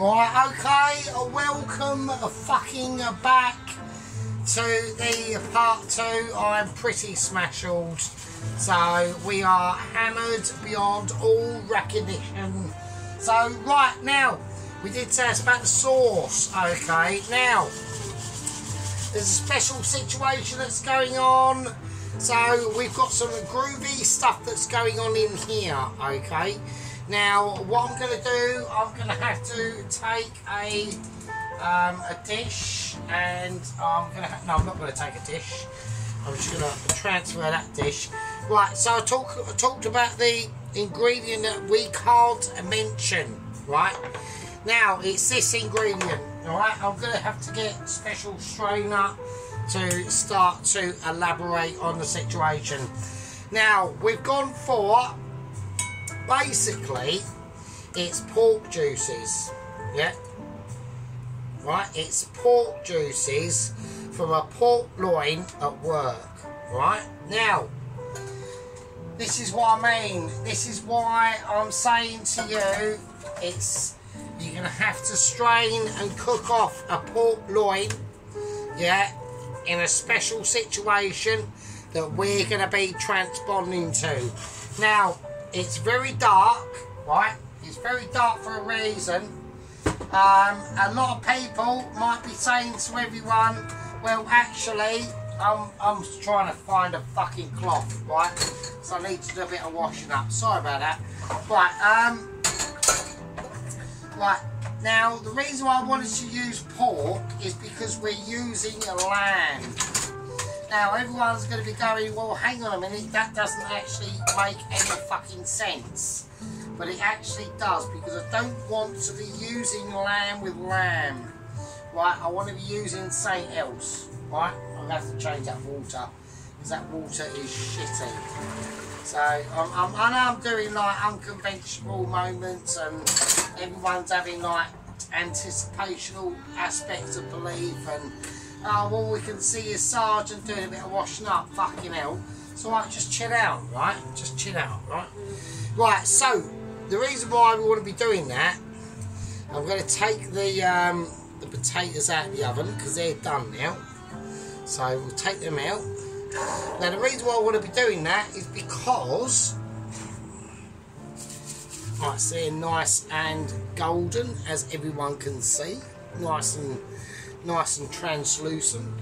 Right, okay, welcome fucking back to the part 2. I'm pretty smashelled. So, we are hammered beyond all recognition. So, right, now, we did say it's about the sauce. Okay, now, there's a special situation that's going on. So, we've got some groovy stuff that's going on in here, okay? Now, what I'm going to do, I'm going to have to take a dish, and I'm going to no, I'm not going to take a dish. I'm just going to transfer that dish. Right, so I talked about the ingredient that we can't mention, right? Now, it's this ingredient, alright? I'm going to have to get a special strainer to start to elaborate on the situation. Now, we've gone for, basically, it's pork juices, yeah? Right, it's pork juices from a pork loin at work, right? Now, this is what I mean. This is why I'm saying to you, you're going to have to strain and cook off a pork loin, yeah, in a special situation that we're going to be transponding to. Now, it's very dark, right? It's very dark for a reason. A lot of people might be saying to everyone, well, actually, I'm trying to find a fucking cloth, right? So I need to do a bit of washing up. Sorry about that. Right, right. Now, the reason why I wanted to use pork is because we're using a lamb. Now, everyone's going to be going, well, hang on a minute, that doesn't actually make any fucking sense. But it actually does, because I don't want to be using lamb with lamb. Right, I want to be using something else. Right, I'm going to have to change that water, because that water is shitty. So, I know I'm doing like unconventional moments, and everyone's having like anticipational aspects of belief, and all we can see is Sergeant doing a bit of washing up. Fucking hell. So right, just chill out, right? Just chill out, right? Right, so the reason why we want to be doing that, I'm going to take the potatoes out of the oven because they're done now. So we'll take them out. Now the reason why I want to be doing that is because, right, so they're nice and golden, as everyone can see, nice and translucent.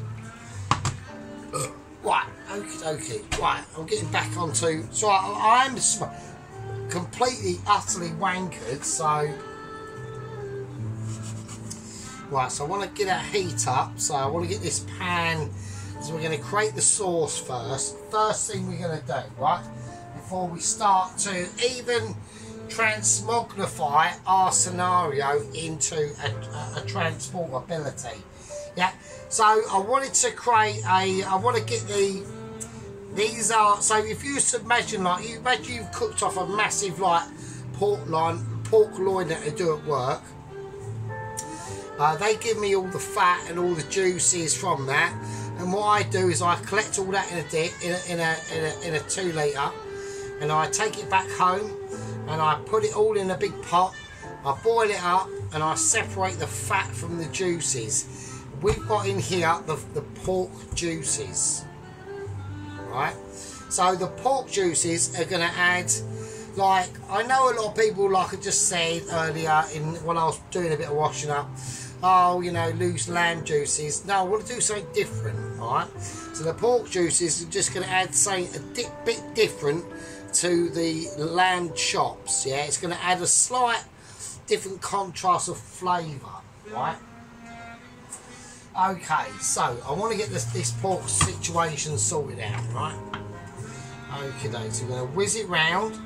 Right, okay, right, I'm getting back onto, so I'm completely, utterly wankered, so, right, so I want to get that heat up, so I want to get this pan, so we're going to create the sauce first thing we're going to do, right, before we start to even transmogrify our scenario into a transportability. Yeah, so I wanted to create I want to get these are, so if you imagine like, imagine you've cooked off a massive like pork loin that they do at work. They give me all the fat and all the juices from that, and what I do is I collect all that in a 2 litre, and I take it back home and I put it all in a big pot. I boil it up and I separate the fat from the juices. We've got in here the pork juices, right? So the pork juices are going to add, like, I know a lot of people, like I just said earlier when I was doing a bit of washing up, oh, you know, loose lamb juices. No, I want to do something different, right? So the pork juices are just going to add something a bit different to the lamb chops, yeah? It's going to add a slight different contrast of flavour, right? Okay, so I want to get this pork situation sorted out, right? Okay, so we're going to whiz it round.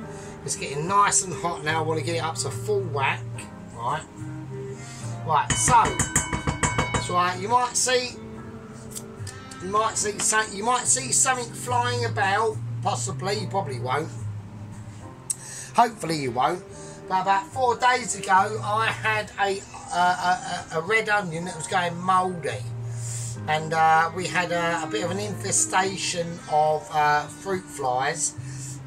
It's getting nice and hot now. I want to get it up to full whack, right? Right, so you might see something flying about. Possibly, you probably won't. Hopefully, you won't. But about 4 days ago, I had a red onion that was going mouldy, and we had a bit of an infestation of fruit flies.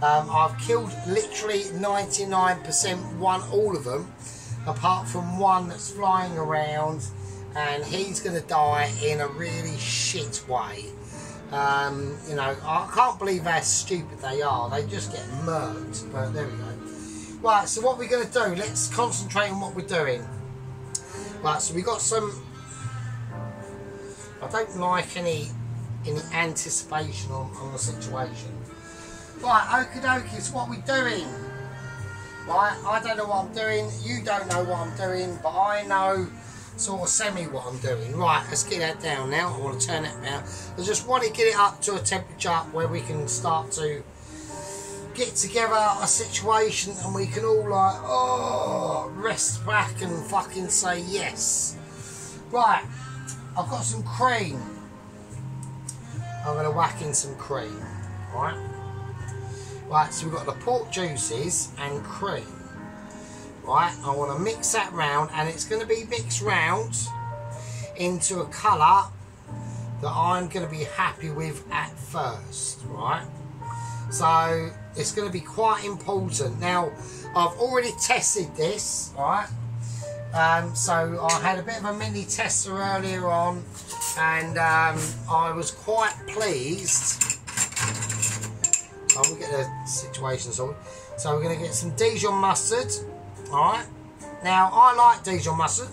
I've killed literally 99%, all of them, apart from one that's flying around, and he's going to die in a really shit way. You know, I can't believe how stupid they are. They just get murked, but there we go. Right, so what we're going to do, let's concentrate on what we're doing. Right, so we got some, I don't like any anticipation on the situation. Right, okie dokie, so what we're doing. Right, I don't know what I'm doing, you don't know what I'm doing, but I know sort of semi what I'm doing. Right, let's get that down now. I want to turn that down. I just want to get it up to a temperature where we can start to get together a situation and we can all like, oh, rest back and fucking say yes. Right, I've got some cream. I'm going to whack in some cream. Right. Right, so we've got the pork juices and cream. Right, I want to mix that round, and it's going to be mixed round into a colour that I'm going to be happy with at first. Right, so it's going to be quite important. Now, I've already tested this. Right, so I had a bit of a mini tester earlier on, and I was quite pleased. I will get the situation sorted. So we're going to get some Dijon mustard. Alright. Now, I like Dijon mustard.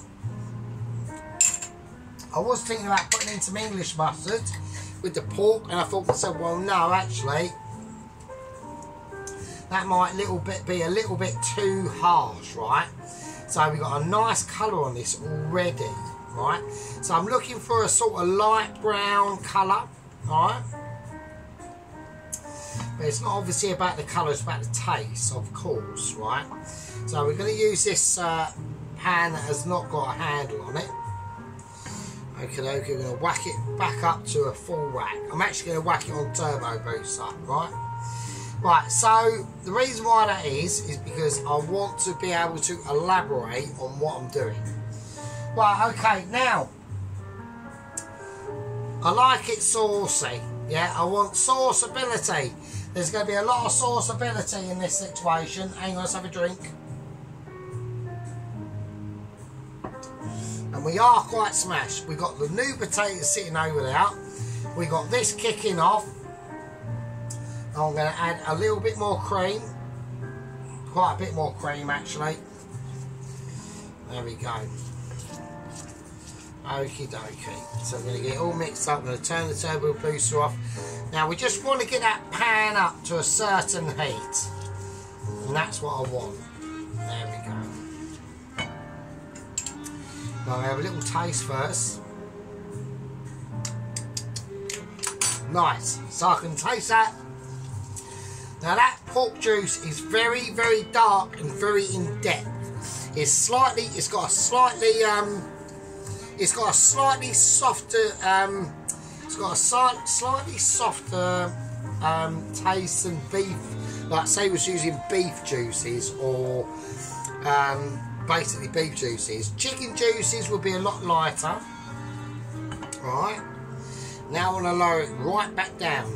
I was thinking about putting in some English mustard with the pork, and I thought to myself, well, no, actually, that might be a little bit too harsh, right? So we've got a nice colour on this already, right? So I'm looking for a sort of light brown colour, right? But it's not obviously about the colour, it's about the taste, of course, right? So we're going to use this pan that has not got a handle on it. Okay, we're going to whack it back up to a full whack. I'm actually going to whack it on turbo boost up, right? Right, so the reason why that is because I want to be able to elaborate on what I'm doing. Right, okay, now, I like it saucy, yeah, I want sauceability. There's going to be a lot of sauceability in this situation. Hang on, let's have a drink. And we are quite smashed. We've got the new potatoes sitting over there. We've got this kicking off. I'm going to add a little bit more cream. Quite a bit more cream, actually. There we go. Okie dokie. So I'm going to get it all mixed up. I'm going to turn the turbo booster off. Now we just want to get that pan up to a certain heat. And that's what I want. There we go. Now we have a little taste first. Nice. So I can taste that. Now that pork juice is very, very dark and very in depth. It's got a slightly softer taste than beef. Like say it was using beef juices or basically beef juices. Chicken juices would be a lot lighter. Right. Now I want to lower it right back down.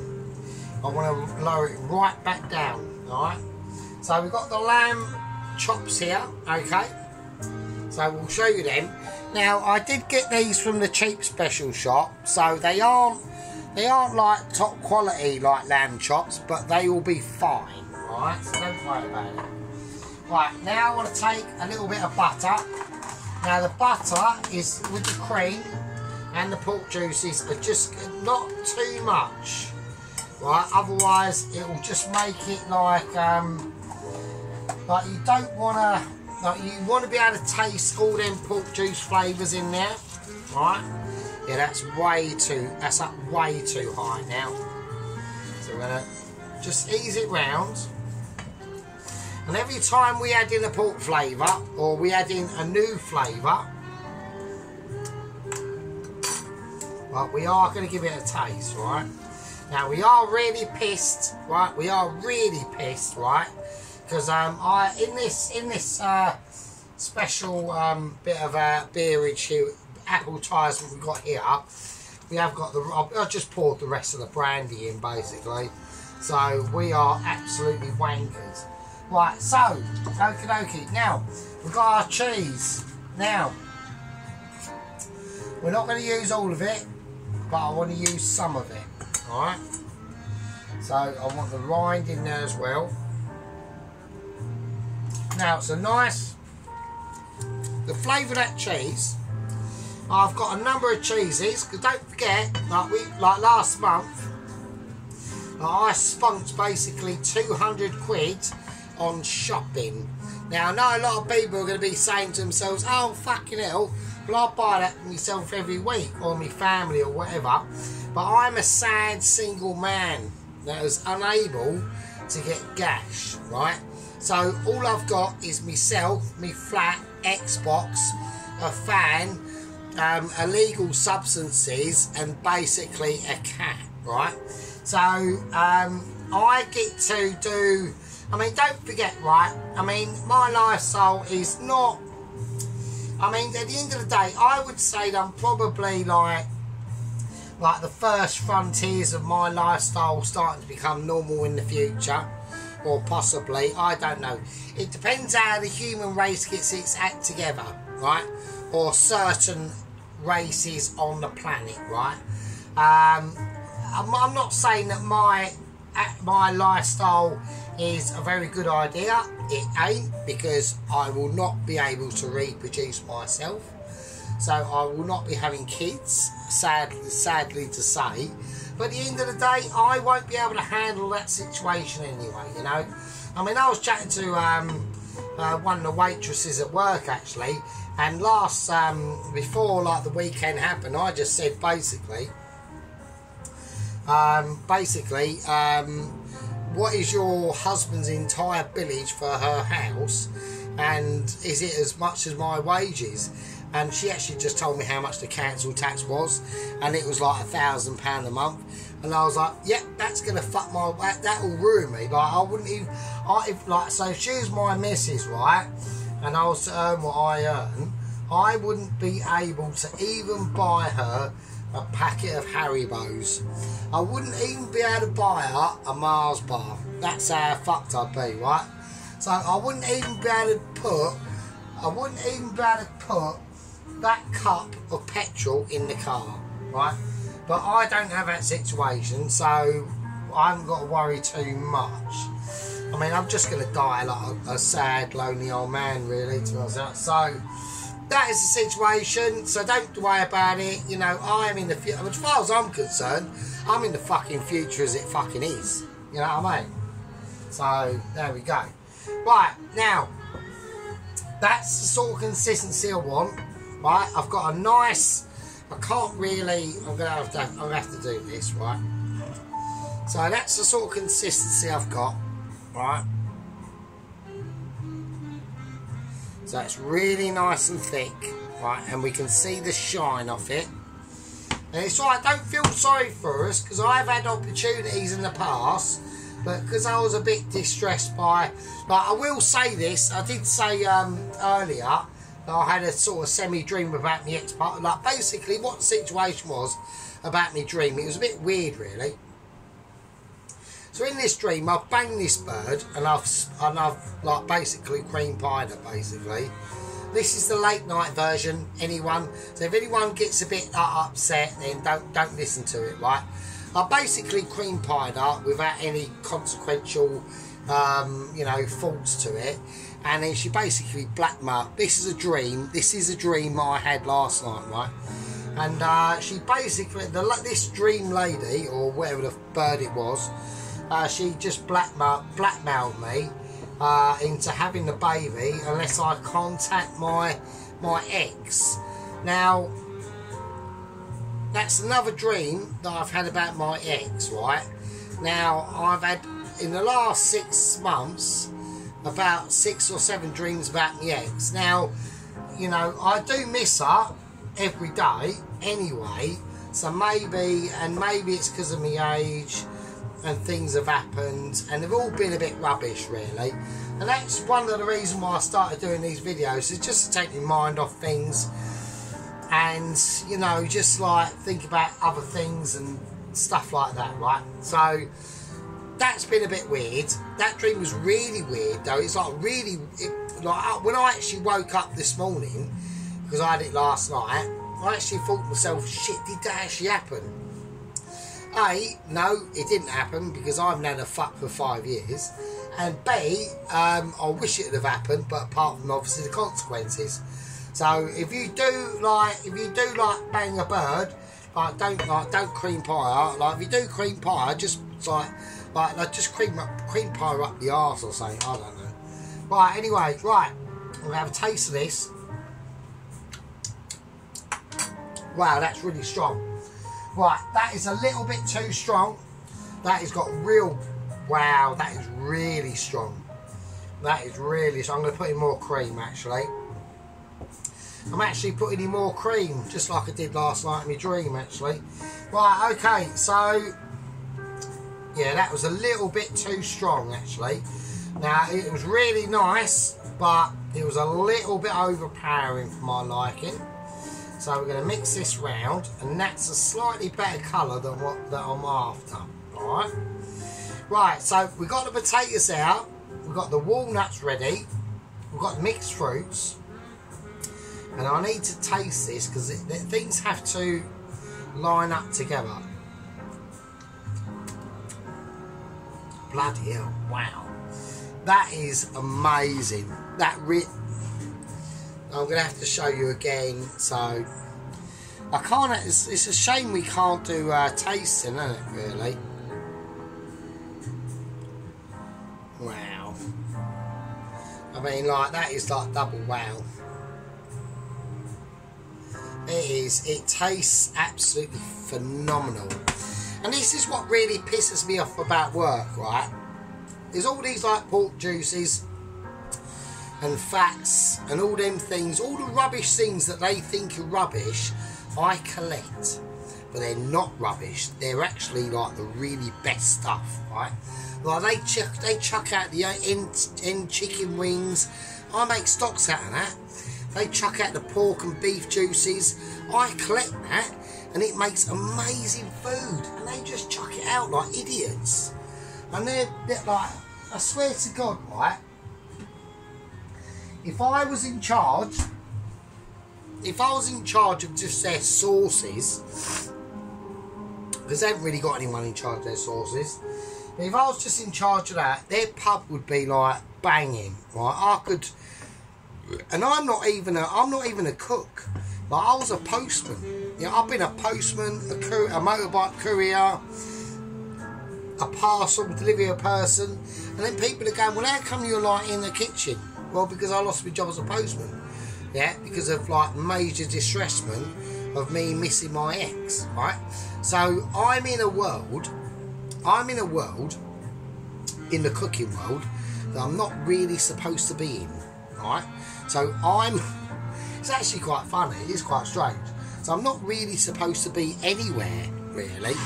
I want to lower it right back down. Alright. So we've got the lamb chops here. Okay. So we'll show you them. Now I did get these from the cheap special shop, so they aren't like top quality like lamb chops, but they will be fine, right? So don't worry about it. Right, now I want to take a little bit of butter. Now the butter is with the cream and the pork juices are just not too much, right? Otherwise it will just make it like you don't want to. Like you want to be able to taste all them pork juice flavours in there, right? Yeah, that's up way too high now. So we're going to just ease it round. And every time we add in a pork flavour, or we add in a new flavour, right, we are going to give it a taste, right? Now we are really pissed, right? We are really pissed, right? Because in this special bit of beerage here, appetizer we've got here, we have got I just poured the rest of the brandy in basically, so we are absolutely wankers. Right, so, okie dokie. Now, we've got our cheese. Now, we're not going to use all of it, but I want to use some of it. Alright? So, I want the rind in there as well. Now, it's a nice... The flavour of that cheese, I've got a number of cheeses, because don't forget, like last month, I spunked basically 200 quid on shopping. Now I know a lot of people are going to be saying to themselves, oh fucking hell, well I buy that for myself every week, or my family or whatever, but I'm a sad single man that is unable to get cash, right? So all I've got is myself, my flat, Xbox, a fan, illegal substances, and basically a cat, right? So I get to do, I mean, don't forget, right, I mean, my lifestyle is not, I mean, at the end of the day, I would say that I'm probably like the first frontiers of my lifestyle starting to become normal in the future, or possibly, I don't know. It depends how the human race gets its act together, right, or certain races on the planet, right? I'm not saying that my lifestyle is a very good idea. It ain't, because I will not be able to reproduce myself, so I will not be having kids, sadly to say. But at the end of the day, I won't be able to handle that situation anyway, you know. I mean, I was chatting to one of the waitresses at work actually, and before like the weekend happened, I just said basically, what is your husband's entire billage for her house, and is it as much as my wages? And she actually just told me how much the council tax was, and it was like £1,000 a month. And I was like, yeah, that's gonna fuck that will ruin me. Like, I wouldn't even, so if she was my missus, right, and I was to earn what I earn, I wouldn't be able to even buy her a packet of Haribos. I wouldn't even be able to buy her a Mars bar. That's how fucked I'd be, right? So I wouldn't even be able to put that cup of petrol in the car, right? But I don't have that situation, so I haven't got to worry too much. I mean, I'm just going to die like a sad, lonely old man, really, to myself. So that is the situation, so don't worry about it. You know, I am in the future. As far as I'm concerned, I'm in the fucking future as it fucking is. You know what I mean? So, there we go. Right, now, that's the sort of consistency I want. Right, I've got a nice, I can't really, I'm gonna have to do this, right? So that's the sort of consistency I've got, right? So it's really nice and thick, right? And we can see the shine off it. And it's right, don't feel sorry for us, because I've had opportunities in the past, but because I was a bit distressed by, like, I will say this, I did say earlier, I had a sort of semi-dream about my ex-partner. Like, basically, what the situation was about my dream, it was a bit weird, really. So in this dream, I've banged this bird, and I've like basically cream pied her, basically. This is the late night version, anyone. So if anyone gets a bit upset, then don't listen to it, right? I basically cream pied her without any consequential, you know, faults to it. And then she basically blackmailed. This is a dream. This is a dream I had last night, right? And she basically, this dream lady, or whatever the bird it was, she just blackmailed me into having the baby unless I contact my ex. Now, that's another dream that I've had about my ex, right? Now, I've had, in the last 6 months, about 6 or 7 dreams about my ex. Now, you know, I do miss her every day anyway, so maybe it's because of my age and things have happened, and they've all been a bit rubbish, really. And that's one of the reasons why I started doing these videos, is just to take my mind off things and, you know, just like think about other things and stuff like that, right? So that's been a bit weird. That dream was really weird though. It's like really, like when I actually woke up this morning, because I had it last night, I actually thought to myself, shit, did that actually happen? A, no, it didn't happen because I haven't had a fuck for 5 years. And B, I wish it would have happened, but apart from obviously the consequences. So if you do like bang a bird, don't cream pie her. Like if you do cream pie her, just just cream pie her up the arse or something. I don't know. Right. Anyway, right. I'm gonna have a taste of this. Wow, that's really strong. Right, that is a little bit too strong. That has got real. Wow, that is really strong. That is really strong. I'm going to put in more cream actually. I'm actually putting in more cream, just like I did last night in my dream actually. Right, okay, so yeah, that was a little bit too strong actually. Now, it was really nice, but it was a little bit overpowering for my liking. So we're going to mix this round, and that's a slightly better colour than what that I'm after. Alright. Right, so we've got the potatoes out, we've got the walnuts ready, we've got the mixed fruits, and I need to taste this because things have to line up together. Bloody hell, wow. That is amazing. I'm going to have to show you again, so I can't, it's a shame we can't do tasting, isn't it, really? Wow. I mean, like, that is like double wow. It is. It tastes absolutely phenomenal. And this is what really pisses me off about work, right? There's all these, like, pork juices and fats and all them things, all the rubbish things that they think are rubbish, I collect. But they're not rubbish. They're actually, like, the really best stuff, right? Like they chuck out the end chicken wings. I make stocks out of that. They chuck out the pork and beef juices. I collect that, and it makes amazing food. And they just chuck it out like idiots. And they're like, I swear to God, right? If I was in charge of just their sauces, because they haven't really got anyone in charge of their sauces. If I was just in charge of that, their pub would be like banging, right? I could, and I'm not even a cook. Like, I was a postman. You know, I've been a postman, a motorbike courier, a parcel delivery person, and then people are going, well, how come you're like in the kitchen? Well, because I lost my job as a postman. Yeah, because of like major distressment of me missing my ex, right? So I'm in a world in the cooking world that I'm not really supposed to be in, right? So it's actually quite funny, it is quite strange. So I'm not really supposed to be anywhere, really.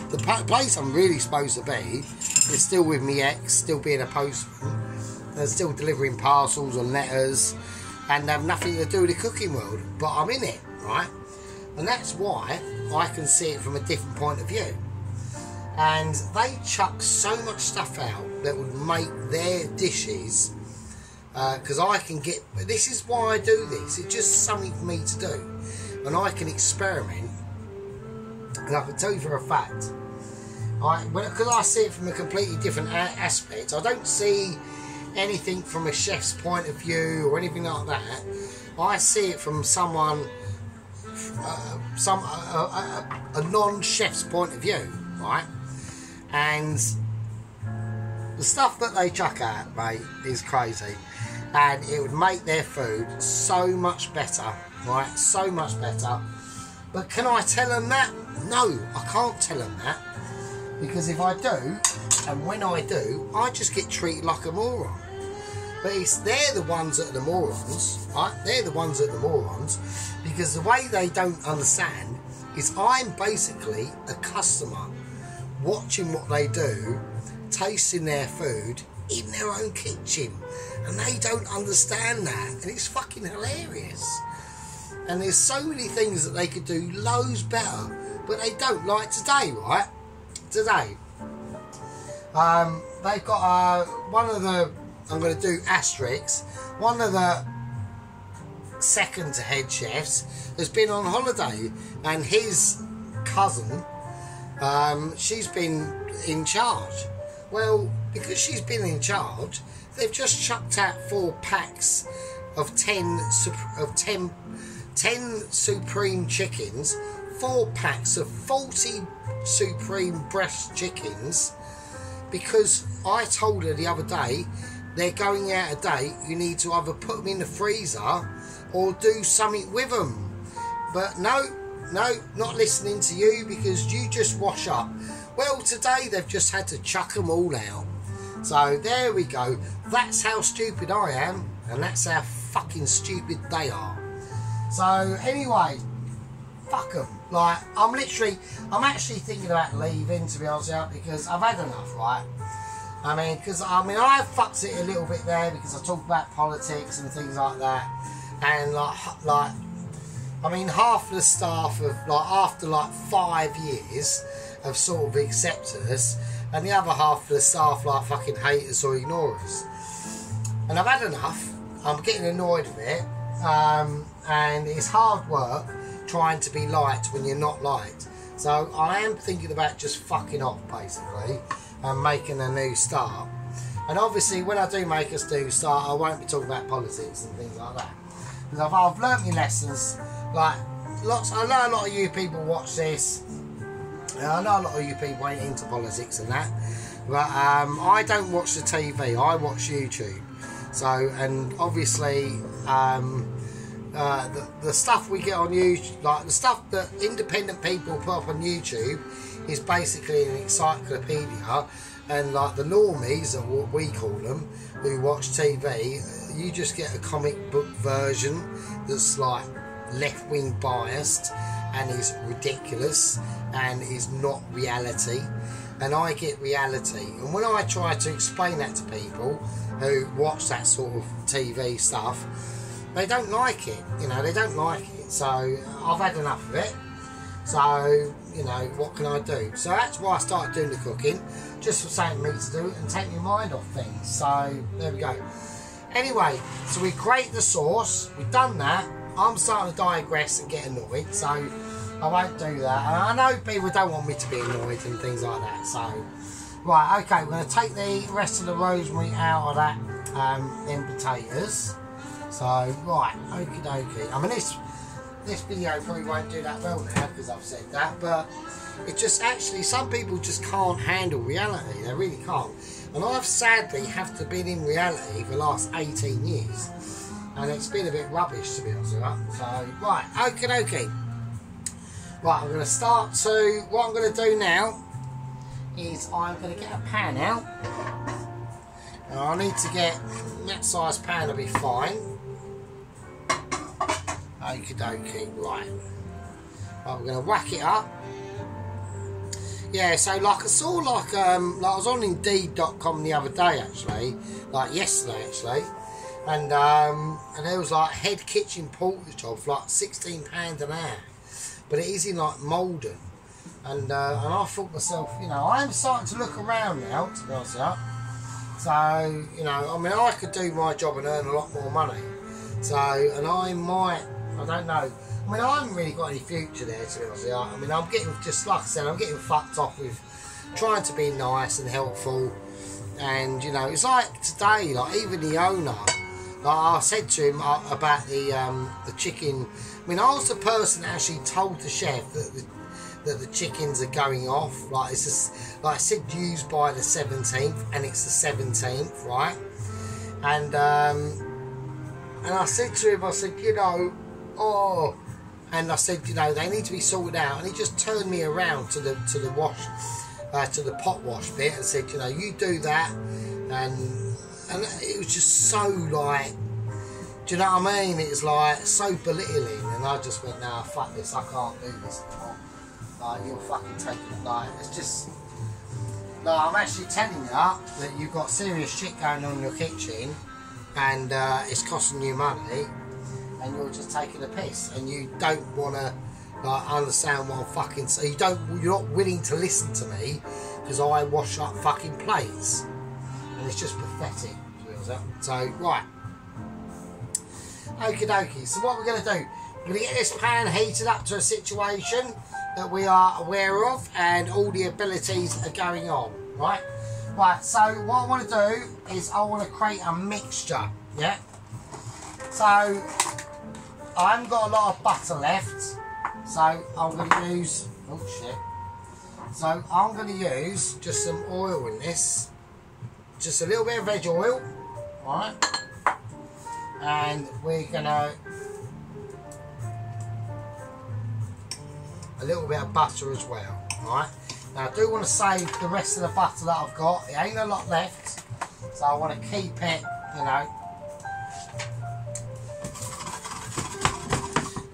The place I'm really supposed to be is still with me ex, still being a postman, and still delivering parcels and letters, and have nothing to do with the cooking world, but I'm in it, right? And that's why I can see it from a different point of view. And they chuck so much stuff out that would make their dishes, because I can get, this is why I do this, it's just something for me to do, and I can experiment. And I can tell you for a fact, because I see it from a completely different aspect. I don't see anything from a chef's point of view or anything like that. I see it from someone, a non-chef's point of view, right? And the stuff that they chuck out, mate, is crazy, and it would make their food so much better, right? So much better. But can I tell them that? No, I can't tell them that, because if I do, and when I do, I just get treated like a moron. But they're the ones that are the morons, right? They're the ones that are the morons, because the way they don't understand is I'm basically a customer watching what they do, tasting their food in their own kitchen, and they don't understand that, and it's fucking hilarious. And there's so many things that they could do loads better, but they don't. Like today, right? Today, They've got one of the, I'm going to do asterisks, one of the second head chefs has been on holiday, and his cousin, she's been in charge. Well, because she's been in charge, they've just chucked out 4 packs of 10 supreme chickens, 4 packs of 40 supreme breast chickens, because I told her the other day they're going out of date, you need to either put them in the freezer or do something with them. But no, not listening to you, because you just wash up. Well, today they've just had to chuck them all out. So there we go. That's how stupid I am, and that's how fucking stupid they are. So anyway, fuck them. Like, I'm actually thinking about leaving, to be honest with you, because I've had enough, right? I mean, I fucked it a little bit there, because I talk about politics and things like that, and I mean, half the staff of, after 5 years have sort of accepted us, and the other half of the staff fucking hate us or ignore us. And I've had enough. I'm getting annoyed with it, and it's hard work trying to be liked when you're not liked. So I am thinking about just fucking off, basically, and making a new start. And obviously, when I do make a new start, I won't be talking about politics and things like that, because I've learnt my lessons. I know a lot of you people watch this. I know a lot of you people ain't into politics and that, but I don't watch the TV. I watch YouTube. So, and obviously, the stuff we get on YouTube, the stuff that independent people put up on YouTube, is basically an encyclopedia. And the normies, or what we call them, who watch TV, you just get a comic book version that's left-wing biased and is ridiculous and is not reality. And I get reality, and when I try to explain that to people who watch that sort of TV stuff, they don't like it. They don't like it. So I've had enough of it. So, what can I do? So that's why I started doing the cooking, just for something for me to do and take my mind off things. So there we go. Anyway, so we create the sauce. We've done that. I'm starting to digress and get annoyed, so I won't do that. And I know people don't want me to be annoyed and things like that. So, right, okay, we're going to take the rest of the rosemary out of that them potatoes. So, right, okie dokie. I mean, this video probably won't do that well now, because I've said that, but it just actually, some people just can't handle reality. They really can't. And I've sadly have to been in reality for the last 18 years. And it's been a bit rubbish, to be honest with you. So, right, okie dokie. Right, I'm going to start to, what I'm going to do now is I'm going to get a pan out. And I need to get, that size pan will be fine. Okie dokie, right. Right, we're going to whack it up. Yeah, so I saw I was on Indeed.com the other day actually, yesterday actually. And there was head kitchen porter job for £16 an hour, but it is in Malden, and I thought to myself, I am starting to look around now, to be honest with you. So I mean, I could do my job and earn a lot more money. So, and I don't know. I mean, I haven't really got any future there, to be honest with you. I mean, I'm getting, just like I said, I'm getting fucked off with trying to be nice and helpful, and it's like today, even the owner. I said to him about the chicken. I mean, I was the person that actually told the chef that the chickens are going off. It's just, I said, used by the 17th, and it's the 17th, right? And I said to him, I said, and I said, they need to be sorted out. And he just turned me around to the wash, to the pot wash bit, and said, you do that, and it was just so do you know what I mean? It was so belittling, and I just went, nah, fuck this, I can't do this anymore. You're fucking taking it, it's just, I'm actually telling you that you've got serious shit going on in your kitchen, and it's costing you money, and you're just taking a piss, and you don't want to understand what I'm fucking saying. You're not willing to listen to me because I wash up fucking plates, and it's just pathetic. So right, okie dokie. So what we're going to do? We're going to get this pan heated up to a situation that we are aware of, and all the abilities are going on. Right. Right. So what I want to do is I want to create a mixture. Yeah. So I haven't got a lot of butter left, so I'm going to use. Oh shit. So I'm going to use just some oil in this, just a little bit of veg oil, right? And we're going to a little bit of butter as well, right? Now I do want to save the rest of the butter that I've got. It ain't a lot left, so I want to keep it, you know.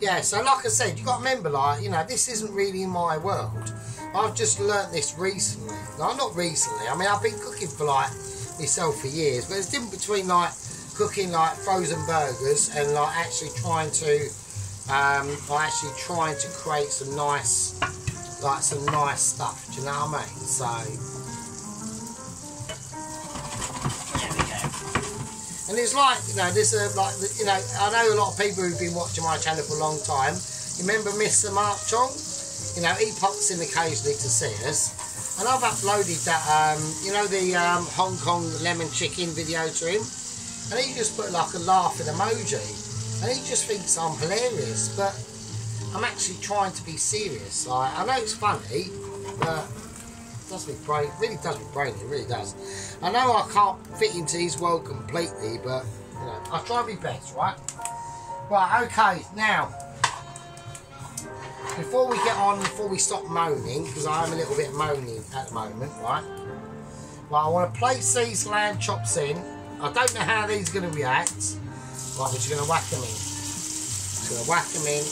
Yeah, so like I said, you've got to remember, like, you know, this isn't really my world. I've just learnt this recently. No, not recently. I mean, I've been cooking for, like, myself for years. But there's a difference between, like, cooking, like, frozen burgers and, like, actually trying to, create some nice, like, some nice stuff. Do you know what I mean? So, there we go. And it's like, you know, there's a, like, you know, I know a lot of people who've been watching my channel for a long time. You remember Mr. Mark Chong? You know, he pops in occasionally to see us, and I've uploaded that, you know, the Hong Kong lemon chicken video to him, and he just put like a laughing emoji, and he just thinks I'm hilarious, but I'm actually trying to be serious. Like, I know it's funny, but it does me brain, really does me brain, it really does. I know I can't fit into his world completely, but, you know, I'll try my best, right? Right, okay, now, before we stop moaning, because I am a little bit moaning at the moment, right? Well, I want to place these lamb chops in. I don't know how these are going to react. Right, we're just going to whack them in. Just going to whack them in.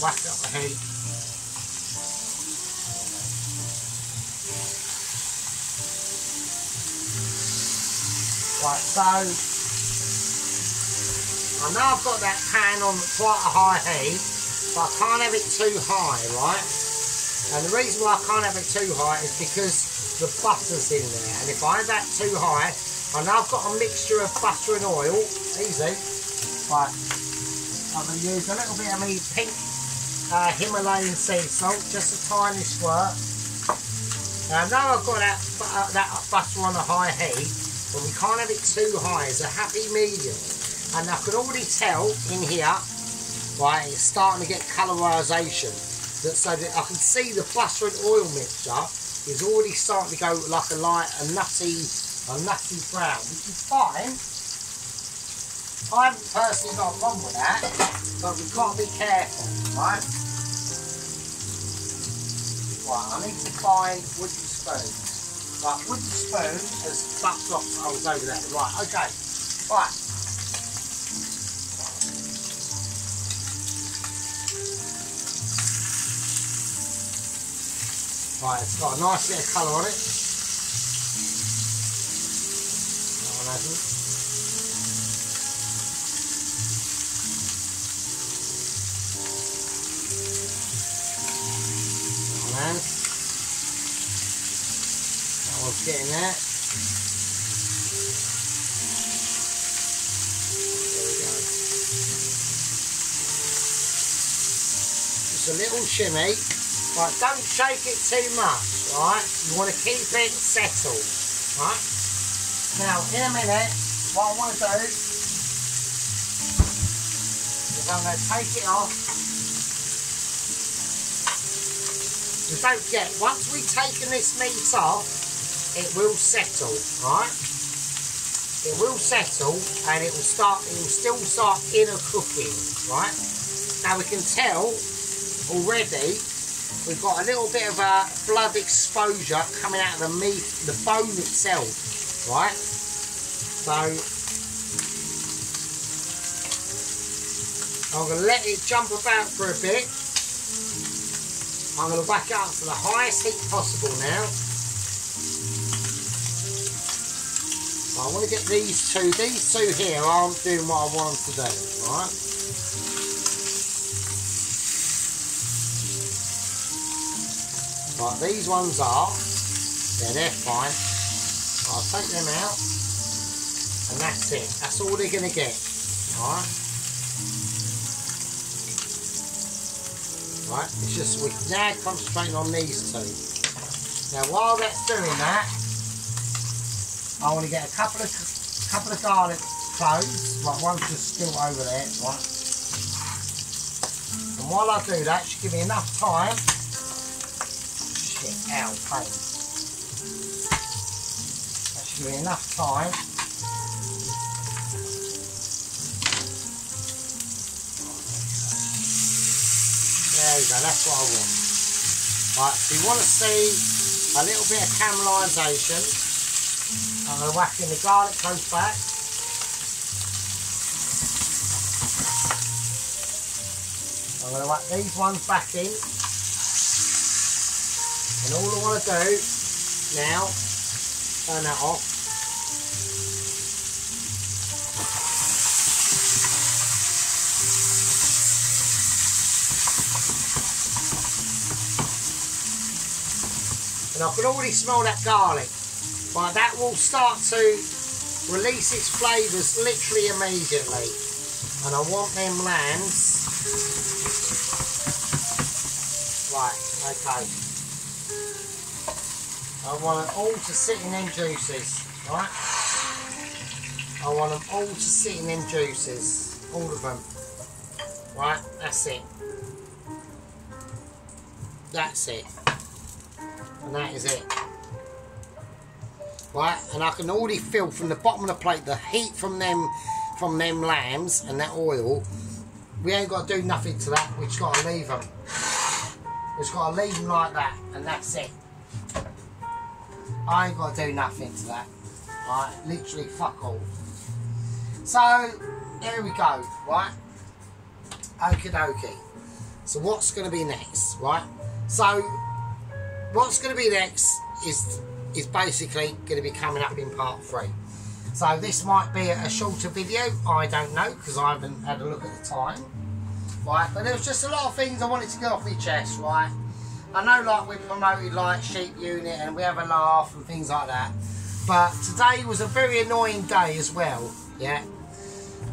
Whack it up the heat. Right, so I know I've got that pan on quite a high heat, but I can't have it too high, right? And the reason why I can't have it too high is because the butter's in there. And if I have that too high, I know I've got a mixture of butter and oil. Easy. Right. I'm going to use a little bit of me pink Himalayan sea salt, just a tiny squirt. Now I know I've got that butter on a high heat, but we can't have it too high. It's a happy medium. And I can already tell in here, right, it's starting to get colorisation, so that I can see the butter and oil mixture is already starting to go like a nutty brown, which is fine. I haven't personally got a problem with that, but we've got to be careful, right? Right, I need to find wooden spoons. Right, wooden spoon has fucked off. I was over there. Right, okay. Right. Right, it's got a nice bit of colour on it. That one hasn't. That one has. That one's getting there. There we go. Just a little shimmy. Right, don't shake it too much, right? You want to keep it settled, right? Now, in a minute, what I want to do is I'm going to take it off. And don't forget, once we've taken this meat off, it will settle, right? It will settle, and it will still start inner cooking, right? Now we can tell already we've got a little bit of a blood exposure coming out of the meat, the bone itself, right? So I'm going to let it jump about for a bit. I'm going to whack it up to the highest heat possible now. I want to get these two here aren't doing what I want them to do, right? Right, these ones are. Yeah, they're fine. I'll take them out, and that's it. That's all they're going to get. Alright? Right, it's just we're now concentrating on these two. Now while that's doing that, I want to get a couple of garlic cloves, like one's just still over there, right? And while I do that, should give me enough time. Shit, ow, pain. That should give me enough time. There we go, that's what I want. Right, so you want to see a little bit of caramelisation. I'm going to whack in the garlic cloves back. I'm going to whack these ones back in. And all I want to do now, turn that off. And I can already smell that garlic. Right, that will start to release its flavours literally immediately. And I want them lambs. Right, okay. I want them all to sit in them juices, right? I want them all to sit in them juices. All of them. Right, that's it. That's it. And that is it. Right, and I can already feel from the bottom of the plate the heat from them lambs and that oil. We ain't got to do nothing to that. We just got to leave them. We just got to leave them like that, and that's it. I ain't got to do nothing to that. Right, literally fuck all. So there we go. Right. Okie dokie. So what's going to be next? Right. So what's going to be next is basically going to be coming up in part 3. So this might be a shorter video, I don't know, because I haven't had a look at the time. Right, but there was just a lot of things I wanted to get off my chest, right? I know like we promoted like Sheep Unit and we have a laugh and things like that. But today was a very annoying day as well, yeah?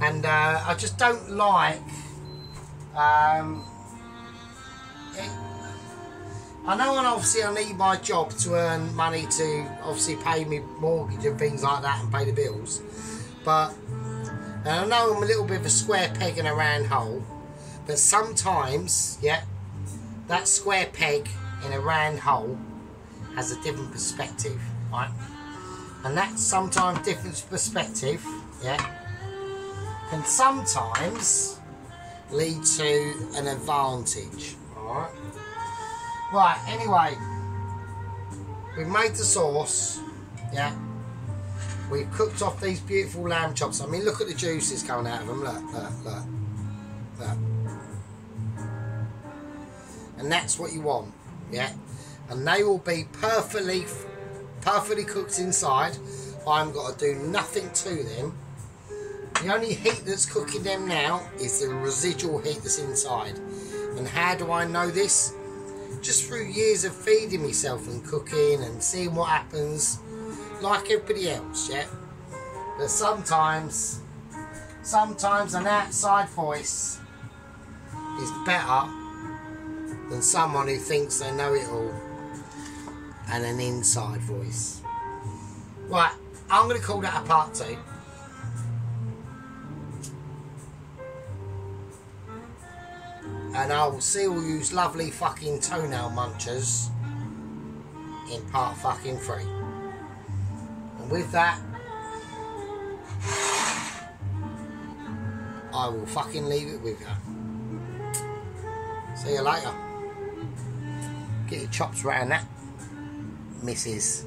And I just don't like I know, and obviously I need my job to earn money to obviously pay me mortgage and things like that and pay the bills. But, and I know I'm a little bit of a square peg in a round hole, but sometimes, yeah, that square peg in a round hole has a different perspective, right? And that sometimes different perspective, yeah, can sometimes lead to an advantage, alright? Right, anyway, we've made the sauce, yeah. We've cooked off these beautiful lamb chops. I mean, look at the juices coming out of them. Look, look, look, look. And that's what you want, yeah. And they will be perfectly cooked inside. I haven't got to do nothing to them. The only heat that's cooking them now is the residual heat that's inside. And how do I know this? Just through years of feeding myself and cooking and seeing what happens, like everybody else, yeah. But sometimes an outside voice is better than someone who thinks they know it all and an inside voice. Right, I'm going to call that a part 2. And I will see all you lovely fucking toenail munchers in part fucking 3. And with that, I will fucking leave it with you. See you later. Get your chops round that, Mrs.